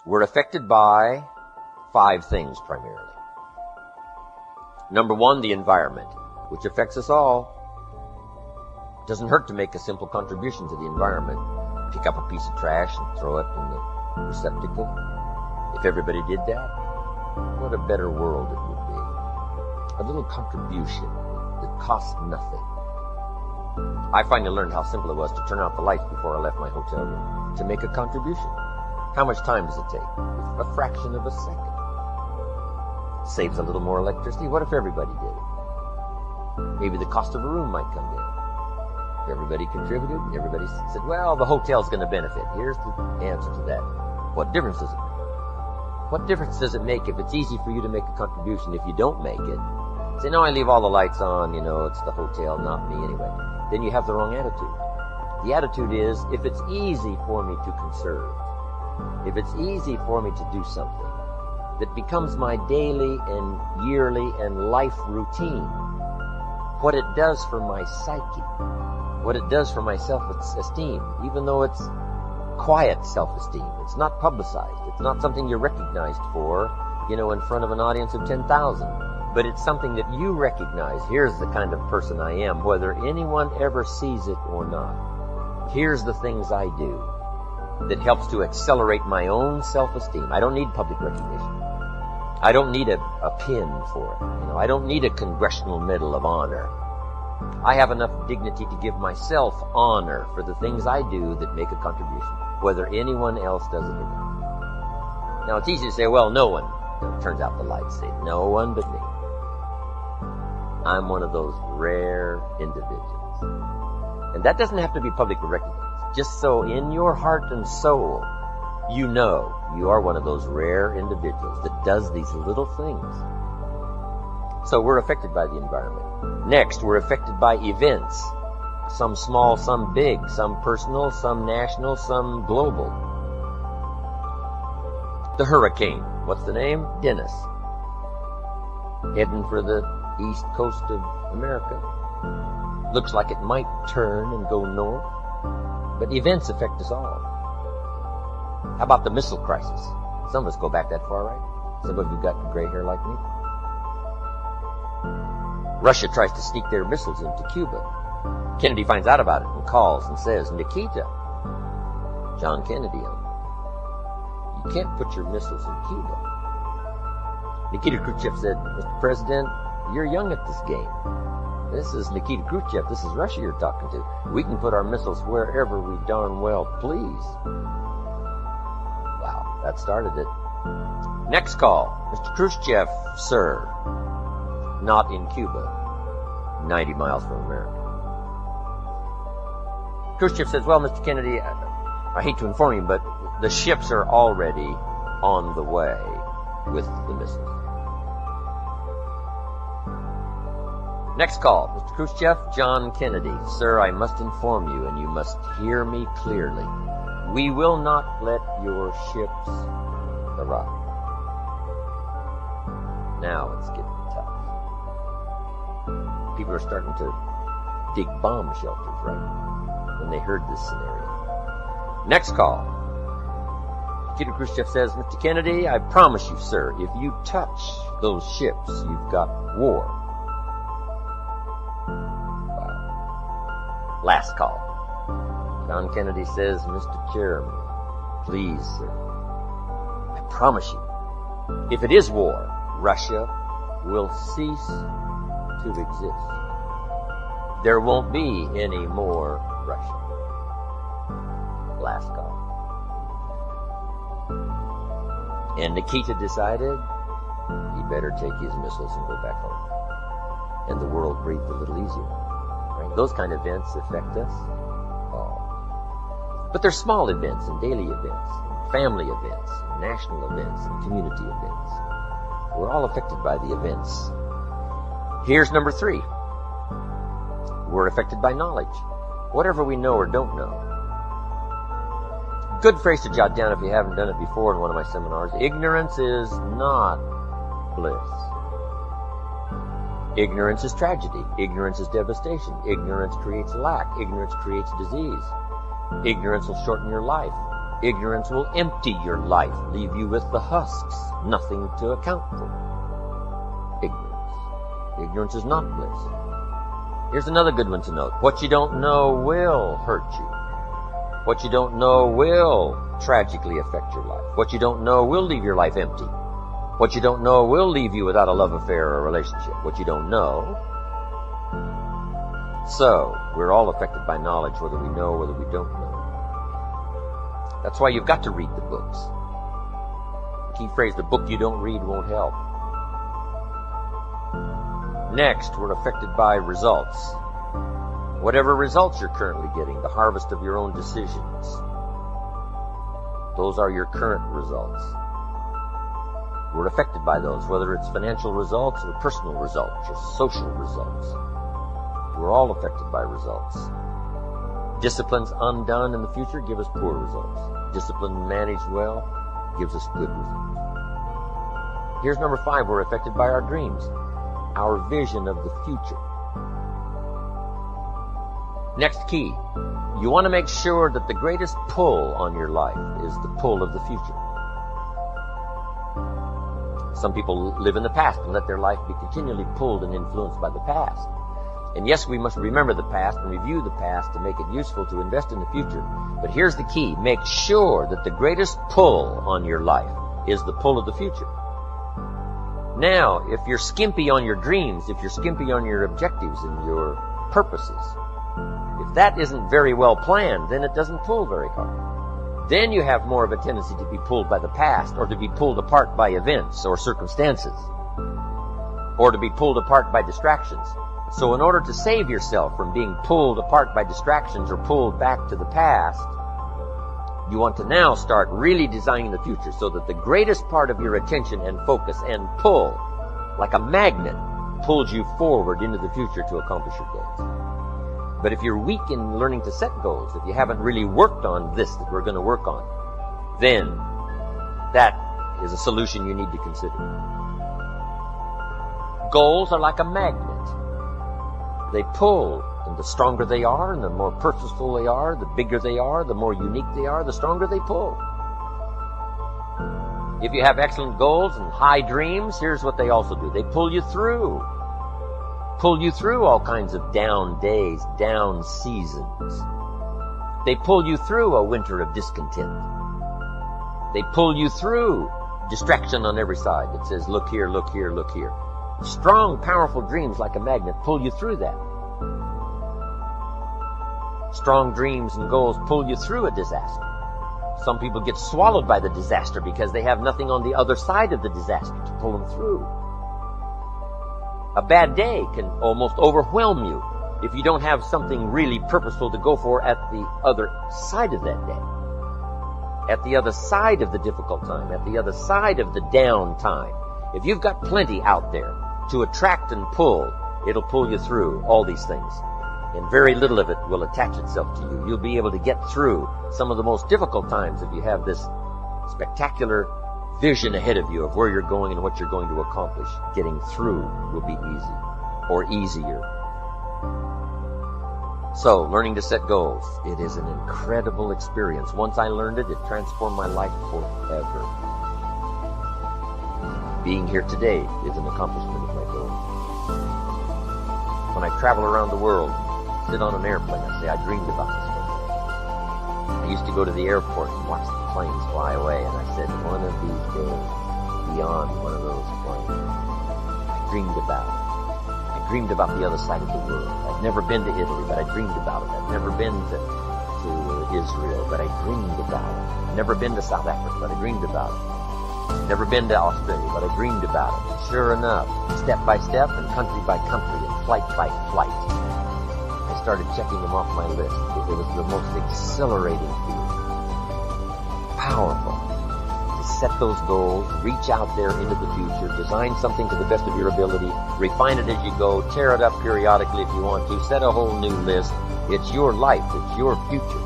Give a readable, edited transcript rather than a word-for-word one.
We're affected by 5 things primarily. Number 1, the environment, which affects us all. It doesn't hurt to make a simple contribution to the environment. Pick up a piece of trash and throw it in the receptacle. If everybody did that, what a better world it would be. A little contribution that costs nothing. I finally learned how simple it was to turn out the lights before I left my hotel room, to make a contribution. How much time does it take? A fraction of a second. Saves a little more electricity. What if everybody did it? Maybe the cost of a room might come down. If everybody contributed, everybody said, well, the hotel's going to benefit. Here's the answer to that. What difference does it make? What difference does it make if it's easy for you to make a contribution if you don't make it? Say, no, I leave all the lights on, it's the hotel, not me anyway. Then you have the wrong attitude. The attitude is, if it's easy for me to conserve, if it's easy for me to do something that becomes my daily and yearly and life routine, what it does for my psyche, what it does for my self-esteem, even though it's quiet self-esteem, it's not publicized, it's not something you're recognized for, in front of an audience of 10,000, but it's something that you recognize. Here's the kind of person I am, whether anyone ever sees it or not. Here's the things I do that helps to accelerate my own self-esteem. I don't need public recognition. I don't need a pin for it. I don't need a Congressional Medal of Honor. I have enough dignity to give myself honor for the things I do that make a contribution, whether anyone else does it or not. Now, it's easy to say, well, no one turns out the lights. Say, no one but me. I'm one of those rare individuals. And that doesn't have to be publicly recognized. Just so in your heart and soul, you know you are one of those rare individuals that does these little things. So we're affected by the environment. Next, we're affected by events. Some small, some big, some personal, some national, some global. The hurricane. What's the name? Dennis. Heading for the east coast of America. Looks like it might turn and go north. But events affect us all. How about the missile crisis? Some of us go back that far, right? Some of you got gray hair like me. Russia tries to sneak their missiles into Cuba. Kennedy finds out about it and calls and says, Nikita, John Kennedy you can't put your missiles in Cuba. Nikita Khrushchev said, Mr. President, you're young at this game. This is Nikita Khrushchev. This is Russia you're talking to. We can put our missiles wherever we darn well please. Wow, that started it. Next call. Mr. Khrushchev, sir. Not in Cuba. 90 miles from America. Khrushchev says, well, Mr. Kennedy, I hate to inform you, but the ships are already on the way with the missiles. Next call. Mr. Khrushchev, John Kennedy. Sir, I must inform you, and you must hear me clearly. We will not let your ships arrive. Now it's getting tough. People are starting to dig bomb shelters, right? When they heard this scenario. Next call. Nikita Khrushchev says, Mr. Kennedy, I promise you, sir, if you touch those ships, you've got war. Wow. Last call. John Kennedy says, Mr. Chairman, please, sir, I promise you, if it is war, Russia will cease to exist. There won't be any more Russia. Last call. And Nikita decided he better take his missiles and go back home. And the world breathed a little easier. Right? Those kind of events affect us all. But there's small events and daily events, and family events, and national events, and community events. We're all affected by the events. Here's number 3. We're affected by knowledge. Whatever we know or don't know. Good phrase to jot down if you haven't done it before in one of my seminars. Ignorance is not bliss. Ignorance is tragedy. Ignorance is devastation. Ignorance creates lack. Ignorance creates disease. Ignorance will shorten your life. Ignorance will empty your life, leave you with the husks, nothing to account for. Ignorance. Ignorance is not bliss. Here's another good one to note. What you don't know will hurt you. What you don't know will tragically affect your life. What you don't know will leave your life empty. What you don't know will leave you without a love affair or a relationship. What you don't know. So, we're all affected by knowledge, whether we know or whether we don't know. That's why you've got to read the books. The key phrase, the book you don't read won't help. Next, we're affected by results. Whatever results you're currently getting, the harvest of your own decisions, those are your current results. We're affected by those, whether it's financial results or personal results or social results. We're all affected by results. Disciplines undone in the future give us poor results. Discipline managed well gives us good results. Here's number 5. We're affected by our dreams, our vision of the future. Next key, you want to make sure that the greatest pull on your life is the pull of the future. Some people live in the past and let their life be continually pulled and influenced by the past. And yes, we must remember the past and review the past to make it useful to invest in the future. But here's the key. Make sure that the greatest pull on your life is the pull of the future. Now, if you're skimpy on your dreams, if you're skimpy on your objectives and your purposes, if that isn't very well planned, then it doesn't pull very hard. Then you have more of a tendency to be pulled by the past, or to be pulled apart by events or circumstances, or to be pulled apart by distractions. So in order to save yourself from being pulled apart by distractions or pulled back to the past, you want to now start really designing the future so that the greatest part of your attention and focus and pull, like a magnet, pulls you forward into the future to accomplish your goals. But if you're weak in learning to set goals, if you haven't really worked on this that we're going to work on, then that is a solution you need to consider. Goals are like a magnet. They pull, and the stronger they are, and the more purposeful they are, the bigger they are, the more unique they are, the stronger they pull. If you have excellent goals and high dreams, here's what they also do. They pull you through. Pull you through all kinds of down days, down seasons. They pull you through a winter of discontent. They pull you through distraction on every side that says, look here, look here, look here. Strong, powerful dreams like a magnet pull you through that. Strong dreams and goals pull you through a disaster. Some people get swallowed by the disaster because they have nothing on the other side of the disaster to pull them through. A bad day can almost overwhelm you if you don't have something really purposeful to go for at the other side of that day. At the other side of the difficult time, at the other side of the down time. If you've got plenty out there to attract and pull, it'll pull you through all these things. And very little of it will attach itself to you. You'll be able to get through some of the most difficult times if you have this spectacular vision ahead of you of where you're going and what you're going to accomplish. Getting through will be easy, or easier. So, learning to set goals. It is an incredible experience. Once I learned it, it transformed my life forever. Being here today is an accomplishment of my goals. When I travel around the world, sit on an airplane, I say I dreamed about this one. I used to go to the airport and watch the planes fly away, and I said, one of these days, be on one of those planes. I dreamed about it. I dreamed about the other side of the world. I've never been to Italy, but I dreamed about it. I've never been to Israel, but I dreamed about it. I've never been to South Africa, but I dreamed about it. Never been to Australia, but I dreamed about it. Sure enough, step by step and country by country and flight by flight, I started checking them off my list. It was the most exhilarating feeling. Powerful. To set those goals, reach out there into the future, design something to the best of your ability, refine it as you go, tear it up periodically if you want to, set a whole new list. It's your life. It's your future.